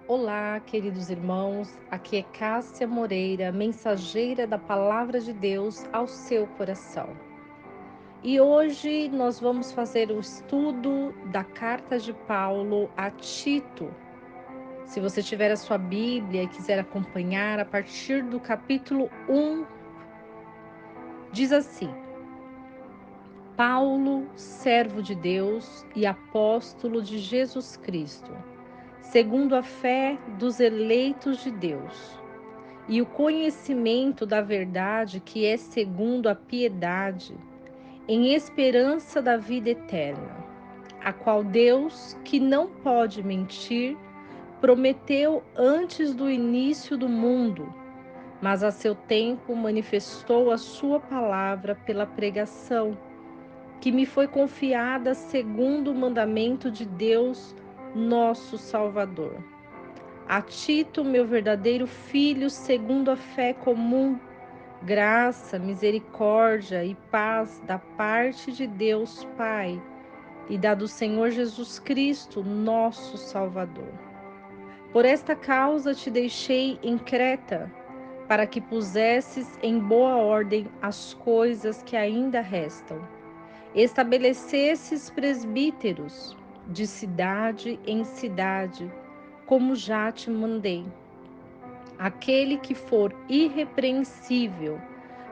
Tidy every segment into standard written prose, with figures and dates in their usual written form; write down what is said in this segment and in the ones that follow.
Olá, queridos irmãos. Aqui é Cássia Moreira, mensageira da Palavra de Deus ao seu coração. E hoje nós vamos fazer o estudo da carta de Paulo a Tito. Se você tiver a sua Bíblia e quiser acompanhar, a partir do capítulo 1, diz assim: Paulo, servo de Deus e apóstolo de Jesus Cristo, segundo a fé dos eleitos de Deus e o conhecimento da verdade que é segundo a piedade, em esperança da vida eterna, a qual Deus, que não pode mentir, prometeu antes do início do mundo, mas a seu tempo manifestou a sua palavra pela pregação, que me foi confiada segundo o mandamento de Deus, nosso Salvador. A Tito, meu verdadeiro filho, segundo a fé comum, graça, misericórdia e paz da parte de Deus Pai e da do Senhor Jesus Cristo, nosso Salvador. Por esta causa te deixei em Creta, para que pusesses em boa ordem as coisas que ainda restam. Estabelecesses presbíteros de cidade em cidade, como já te mandei. Aquele que for irrepreensível,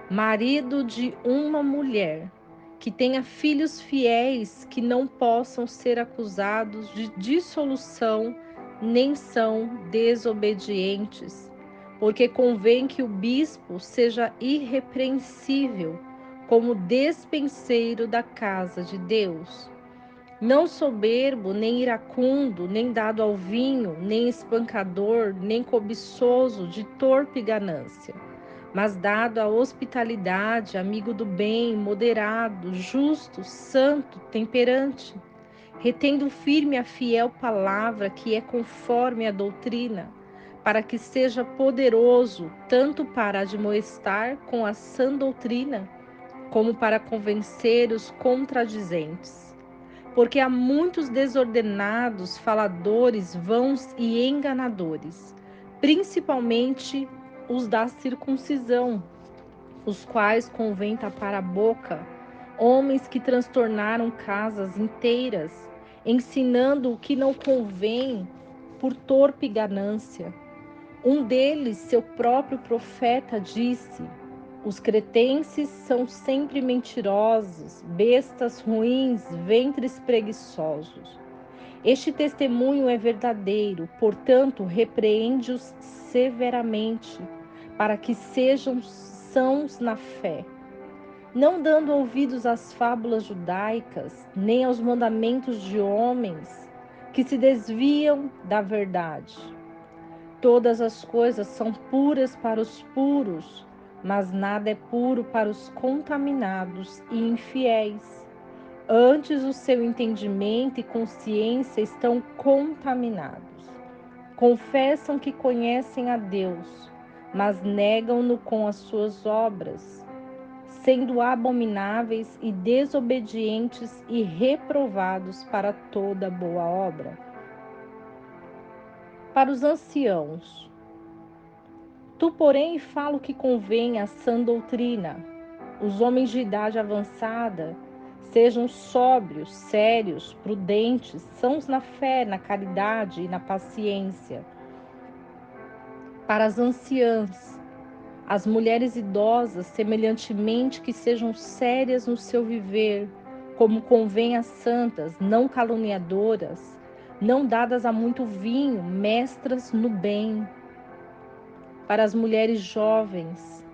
marido de uma mulher, que tenha filhos fiéis que não possam ser acusados de dissolução, nem são desobedientes, porque convém que o bispo seja irrepreensível, como despenseiro da casa de Deus, não soberbo, nem iracundo, nem dado ao vinho, nem espancador, nem cobiçoso de torpe ganância, mas dado à hospitalidade, amigo do bem, moderado, justo, santo, temperante, retendo firme a fiel palavra que é conforme a doutrina, para que seja poderoso tanto para admoestar com a sã doutrina, como para convencer os contradizentes. Porque há muitos desordenados, faladores, vãos e enganadores, principalmente os da circuncisão, os quais convém tapar a boca, homens que transtornaram casas inteiras, ensinando o que não convém por torpe ganância. Um deles, seu próprio profeta, disse: os cretenses são sempre mentirosos, bestas ruins, ventres preguiçosos. Este testemunho é verdadeiro, portanto, repreende-os severamente, para que sejam sãos na fé, não dando ouvidos às fábulas judaicas, nem aos mandamentos de homens que se desviam da verdade. Todas as coisas são puras para os puros, mas nada é puro para os contaminados e infiéis. Antes o seu entendimento e consciência estão contaminados. Confessam que conhecem a Deus, mas negam-no com as suas obras, sendo abomináveis e desobedientes e reprovados para toda boa obra. Para os anciãos, tu, porém, fala o que convém à sã doutrina. Os homens de idade avançada sejam sóbrios, sérios, prudentes, sãos na fé, na caridade e na paciência. Para as anciãs, as mulheres idosas, semelhantemente, que sejam sérias no seu viver, como convém às santas, não caluniadoras, não dadas a muito vinho, mestras no bem. Para as mulheres jovens,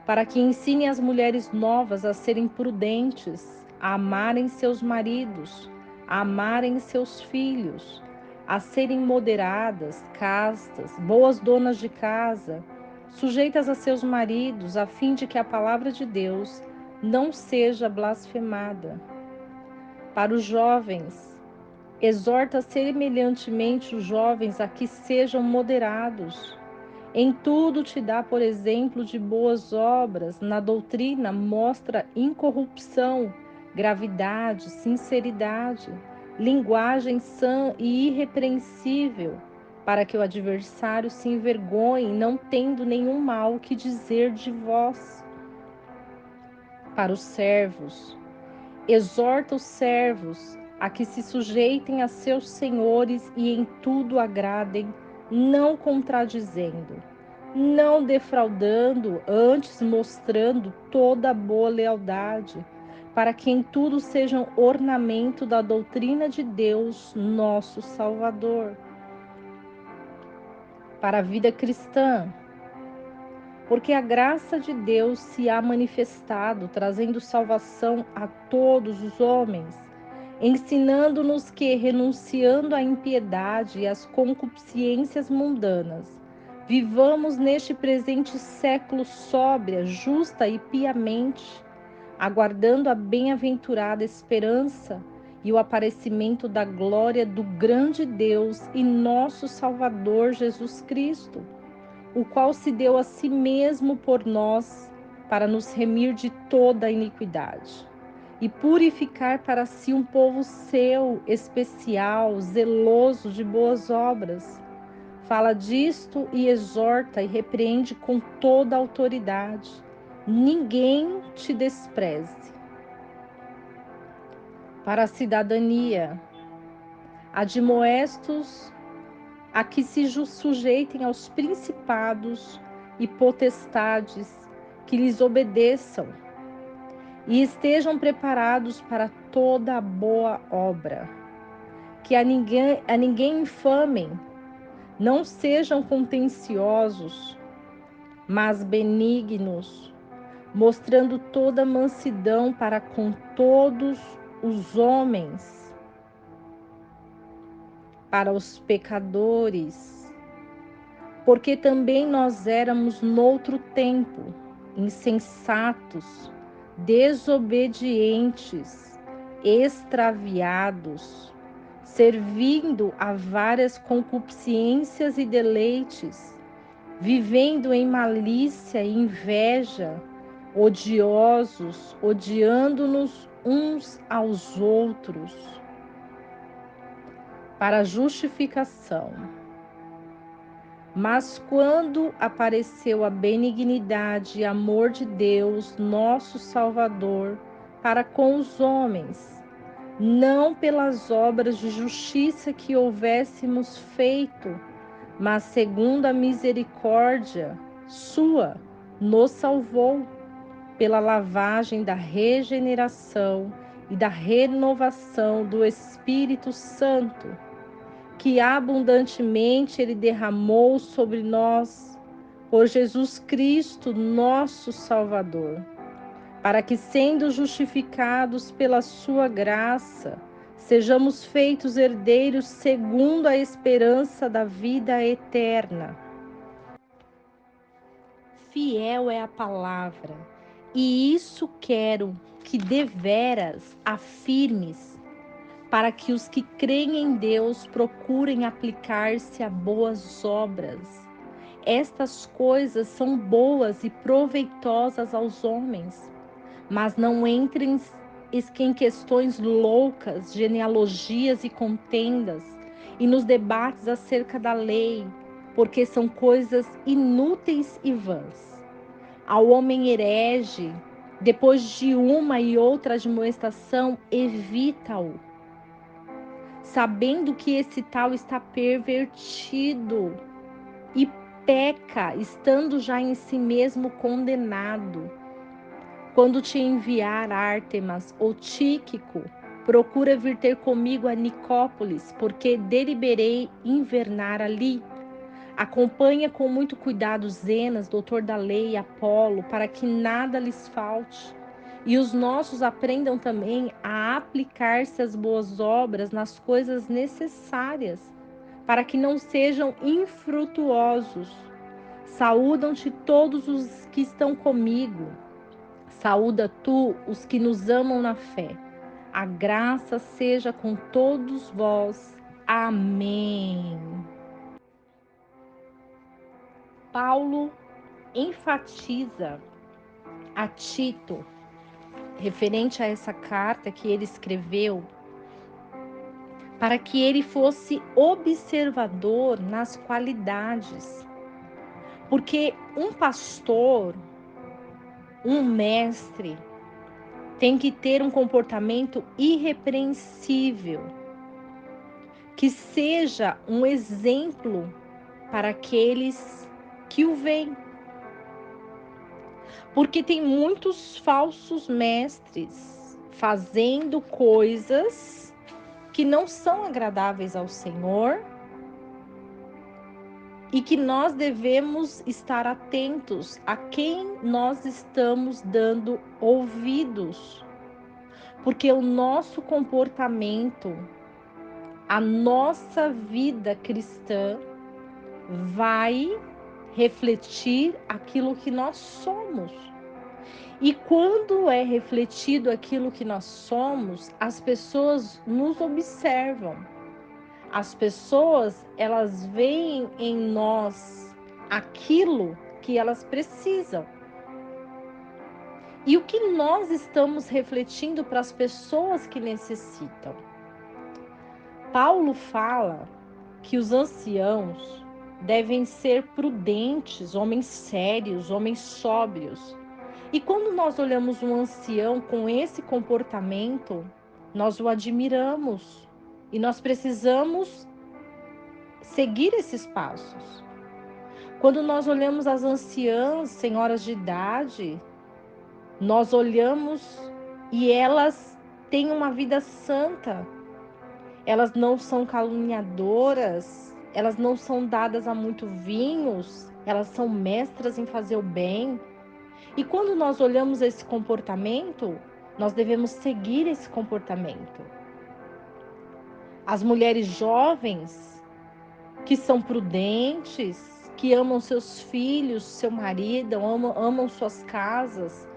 para que ensine as mulheres novas a serem prudentes, a amarem seus maridos, a amarem seus filhos, a serem moderadas, castas, boas donas de casa, sujeitas a seus maridos, a fim de que a palavra de Deus não seja blasfemada. Para os jovens, exorta semelhantemente os jovens a que sejam moderados. Em tudo te dá, por exemplo, de boas obras, na doutrina mostra incorrupção, sinceridade, linguagem sã e irrepreensível, para que o adversário se envergonhe, não tendo nenhum mal que dizer de vós. Para os servos, exorta os servos a que se sujeitem a seus senhores e em tudo agradem, não contradizendo, não defraudando, antes mostrando toda a boa lealdade, para que em tudo sejam ornamento da doutrina de Deus, nosso Salvador. Para a vida cristã, porque a graça de Deus se há manifestado, trazendo salvação a todos os homens, ensinando-nos que, renunciando à impiedade e às concupiscências mundanas, vivamos neste presente século sóbria, justa e piamente, aguardando a bem-aventurada esperança e o aparecimento da glória do grande Deus e nosso Salvador Jesus Cristo, o qual se deu a si mesmo por nós, para nos remir de toda a iniquidade, e purificar para si um povo seu, especial, zeloso de boas obras. Fala disto e exorta e repreende com toda a autoridade. Ninguém te despreze. Para a cidadania, admoestos a que se sujeitem aos principados e potestades, que lhes obedeçam e estejam preparados para toda a boa obra. Que a ninguém infamem, não sejam contenciosos, mas benignos, mostrando toda mansidão para com todos os homens. Para os pecadores, porque também nós éramos noutro tempo, insensatos, desobedientes, extraviados, servindo a várias concupiscências e deleites, vivendo em malícia e inveja, odiosos, odiando-nos uns aos outros. Para a justificação. Mas quando apareceu a benignidade e amor de Deus, nosso Salvador, para com os homens, não pelas obras de justiça que houvéssemos feito, mas segundo a misericórdia sua, nos salvou pela lavagem da regeneração e da renovação do Espírito Santo, que abundantemente Ele derramou sobre nós, por Jesus Cristo, nosso Salvador, para que, sendo justificados pela sua graça, sejamos feitos herdeiros segundo a esperança da vida eterna. Fiel é a palavra, e isso quero que deveras afirmes, para que os que creem em Deus procurem aplicar-se a boas obras. Estas coisas são boas e proveitosas aos homens, mas não entrem em questões loucas, genealogias e contendas, e nos debates acerca da lei, porque são coisas inúteis e vãs. Ao homem herege, depois de uma e outra admoestação, evita-o, sabendo que esse tal está pervertido e peca, estando já em si mesmo condenado. Quando te enviar Ártemas ou Tíquico, procura vir ter comigo a Nicópolis, porque deliberei invernar ali. Acompanha com muito cuidado Zenas, doutor da lei, e Apolo, para que nada lhes falte. E os nossos aprendam também a aplicar-se às boas obras nas coisas necessárias, para que não sejam infrutuosos. Saúdam-te todos os que estão comigo. Saúda tu os que nos amam na fé. A graça seja com todos vós. Amém. Paulo enfatiza a Tito, referente a essa carta que ele escreveu, para que ele fosse observador nas qualidades. Porque um pastor, um mestre, tem que ter um comportamento irrepreensível, que seja um exemplo para aqueles que o veem. Porque tem muitos falsos mestres fazendo coisas que não são agradáveis ao Senhor e que nós devemos estar atentos a quem nós estamos dando ouvidos. Porque o nosso comportamento, a nossa vida cristã vai refletir aquilo que nós somos. E quando é refletido aquilo que nós somos, as pessoas nos observam. As pessoas, elas veem em nós aquilo que elas precisam. E o que nós estamos refletindo para as pessoas que necessitam? Paulo fala que os anciãos devem ser prudentes, homens sérios, homens sóbrios. E quando nós olhamos um ancião com esse comportamento, nós o admiramos e nós precisamos seguir esses passos. Quando nós olhamos as anciãs, senhoras de idade, nós olhamos e elas têm uma vida santa. Elas não são caluniadoras, elas não são dadas a muito vinhos, elas são mestras em fazer o bem. E quando nós olhamos esse comportamento, nós devemos seguir esse comportamento. As mulheres jovens que são prudentes, que amam seus filhos, seu marido, amam suas casas,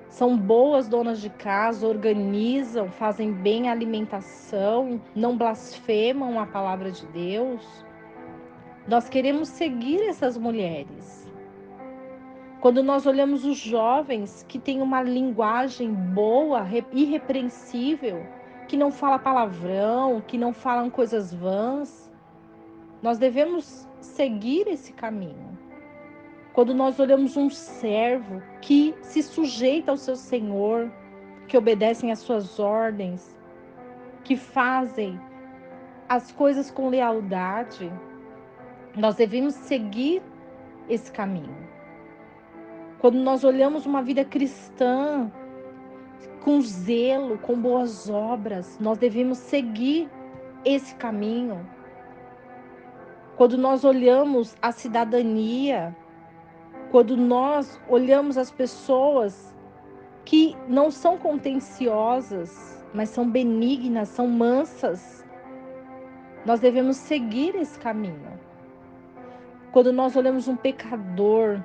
são boas donas de casa, organizam, fazem bem a alimentação, não blasfemam a palavra de Deus. Nós queremos seguir essas mulheres. Quando nós olhamos os jovens que têm uma linguagem boa, irrepreensível, que não fala palavrão, que não falam coisas vãs, nós devemos seguir esse caminho. Quando nós olhamos um servo que se sujeita ao seu Senhor, que obedecem às suas ordens, que fazem as coisas com lealdade, nós devemos seguir esse caminho. Quando nós olhamos uma vida cristã com zelo, com boas obras, nós devemos seguir esse caminho. Quando nós olhamos a cidadania, quando nós olhamos as pessoas que não são contenciosas, mas são benignas, são mansas, nós devemos seguir esse caminho. Quando nós olhamos um pecador,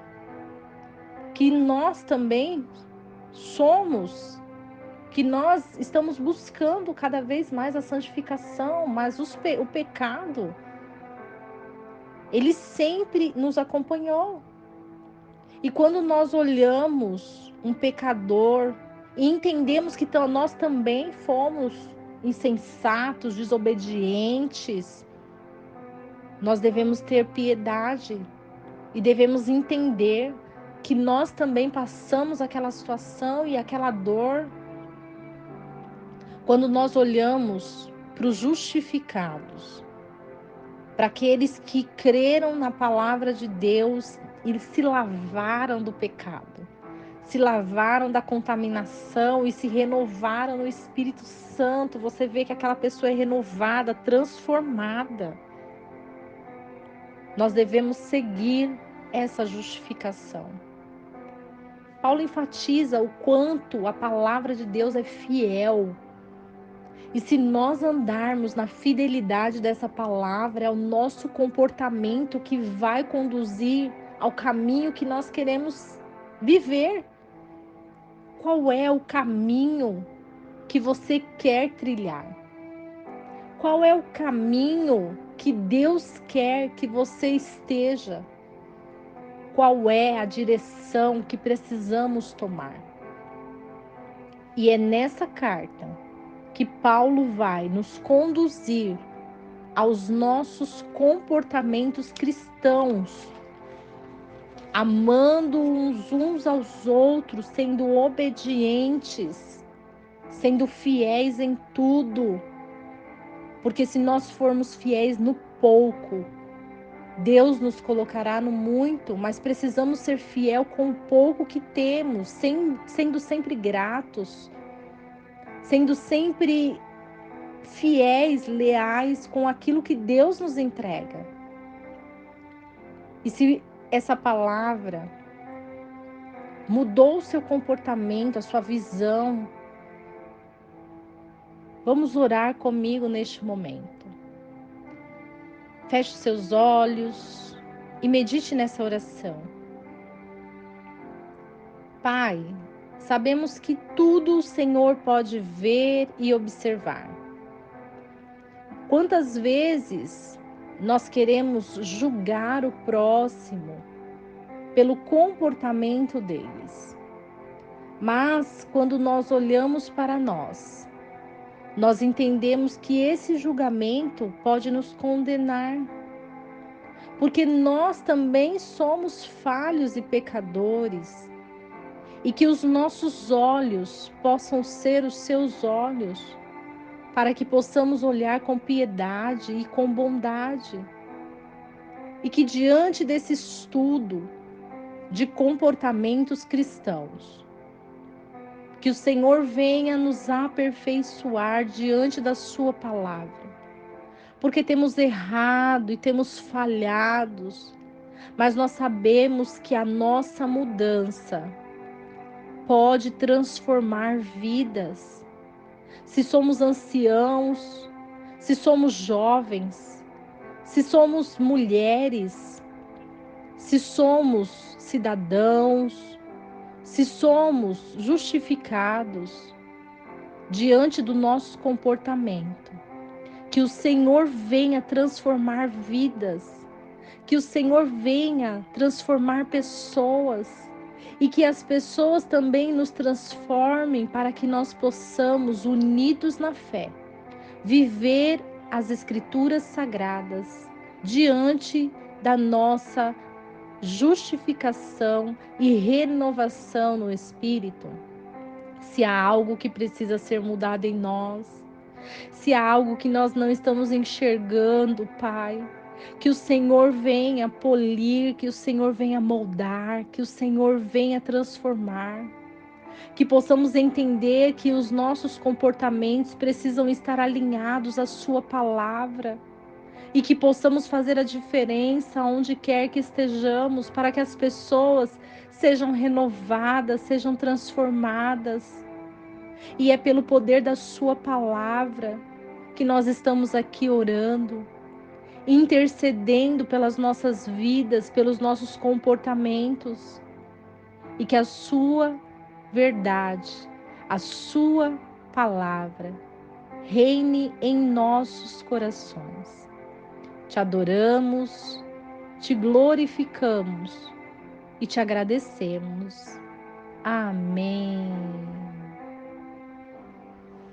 que nós também somos, que nós estamos buscando cada vez mais a santificação, mas o pecado, ele sempre nos acompanhou. E quando nós olhamos um pecador e entendemos que nós também fomos insensatos, desobedientes, nós devemos ter piedade e devemos entender que nós também passamos aquela situação e aquela dor. Quando nós olhamos para os justificados, para aqueles que creram na palavra de Deus e se lavaram do pecado, se lavaram da contaminação e se renovaram no Espírito Santo, você vê que aquela pessoa é renovada, transformada. Nós devemos seguir essa justificação. Paulo enfatiza o quanto a palavra de Deus é fiel. E se nós andarmos na fidelidade dessa palavra, é o nosso comportamento que vai conduzir ao caminho que nós queremos viver. Qual é o caminho que você quer trilhar? Qual é o caminho que Deus quer que você esteja? Qual é a direção que precisamos tomar? E é nessa carta que Paulo vai nos conduzir aos nossos comportamentos cristãos, amando uns aos outros, sendo obedientes, sendo fiéis em tudo. Porque se nós formos fiéis no pouco, Deus nos colocará no muito, mas precisamos ser fiel com o pouco que temos, sendo sempre gratos, sendo sempre fiéis, leais com aquilo que Deus nos entrega. E se essa palavra mudou o seu comportamento, a sua visão, vamos orar comigo neste momento. Feche os seus olhos e medite nessa oração. Pai, sabemos que tudo o Senhor pode ver e observar. Quantas vezes nós queremos julgar o próximo pelo comportamento deles? Mas quando nós olhamos para nós entendemos que esse julgamento pode nos condenar, porque nós também somos falhos e pecadores, e que os nossos olhos possam ser os seus olhos, para que possamos olhar com piedade e com bondade, e que diante desse estudo de comportamentos cristãos, que o Senhor venha nos aperfeiçoar diante da sua palavra, porque temos errado e temos falhados, mas nós sabemos que a nossa mudança pode transformar vidas. Se somos anciãos, se somos jovens, se somos mulheres, se somos cidadãos, se somos justificados diante do nosso comportamento, que o Senhor venha transformar vidas, que o Senhor venha transformar pessoas e que as pessoas também nos transformem para que nós possamos, unidos na fé, viver as Escrituras Sagradas diante da nossa justificação e renovação no Espírito. Se há algo que precisa ser mudado em nós, se há algo que nós não estamos enxergando, Pai, que o Senhor venha polir, que o Senhor venha moldar, que o Senhor venha transformar, que possamos entender que os nossos comportamentos precisam estar alinhados à Sua palavra e que possamos fazer a diferença onde quer que estejamos, para que as pessoas sejam renovadas, sejam transformadas. E é pelo poder da Sua palavra que nós estamos aqui orando, intercedendo pelas nossas vidas, pelos nossos comportamentos, e que a Sua verdade, a Sua palavra reine em nossos corações. Te adoramos, te glorificamos e te agradecemos. Amém.